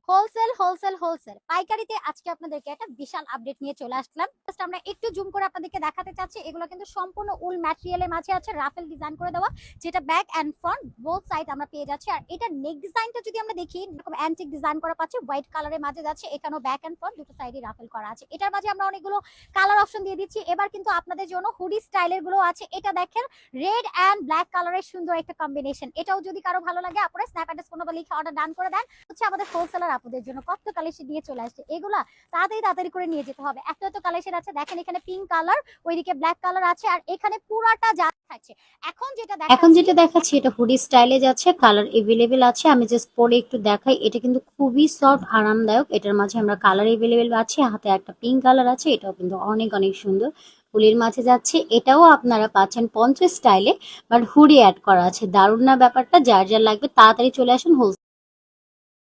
Wholesale wholesale wholesale পাইকারিতে আজকে আপনাদেরকে একটা বিশাল আপডেট নিয়ে চলে আসলাম। জাস্ট আমরা একটু জুম করে আপনাদেরকে দেখাতে চাচ্ছি, এগুলো কিন্তু সম্পূর্ণ উল ম্যাটেরিয়ালের মাঝে আছে, রাফেল ডিজাইন করে দেওয়া, যেটা back end front both side আমরা পেয়ে যাচ্ছি। আর এটা নেক ডিজাইনটা যদি আমরা দেখি, এরকম অ্যান্টিক ডিজাইন করা পাচ্ছি, হোয়াইট কালারের মাঝে যাচ্ছে, এখানেও ব্যাক এন্ড ফ্রন্ট দুটো সাইডে রাফেল করা আছে। এটার মাঝে আমরা অনেকগুলো কালার অপশন দিয়ে দিচ্ছি। এবার কিন্তু আপনাদের জন্য হুডি স্টাইলের গুলো আছে। এটা দেখেন রেড এন্ড ব্ল্যাক কালারের সুন্দর একটা কম্বিনেশন। এটাও যদি কারো ভালো লাগে আপনারা স্ন্যাপ অ্যাড্রেস কোনো লিখে অর্ডার ডান করে দেন। হচ্ছে আমাদের হোলসেলার আপুদের জন্য কত কালেকশন নিয়ে চলে আসছে, এগুলা তাড়াতাড়ি করে নিয়ে যেতে হবে। একটা তো কালেকশন আছে দেখেন, এখানে পিঙ্ক কালার, ওইদিকে ব্ল্যাক কালার আছে, আর এখানে পুরাটা যা থাকছে। এখন যেটা দেখাচ্ছি এটা হুডি স্টাইলে যাচ্ছে, কালার এভেলেবেল আছে। আমি জাস্ট পরে একটু দেখাই, এটা কিন্তু খুবই সফট আরামদায়ক। এটার মাঝে আমরা কালার এভেলেবেল আছে, হাতে একটা পিঙ্ক কালার আছে, এটাও কিন্তু অনেক অনেক সুন্দর ফুলের মাঝে যাচ্ছে। এটাও আপনারা পাচ্ছেন পঞ্চ স্টাইলে, বাট হুডি অ্যাড করা আছে। দারুণ না ব্যাপারটা? যার যার লাগবে তাড়াতাড়ি চলে আসুন হোলসেল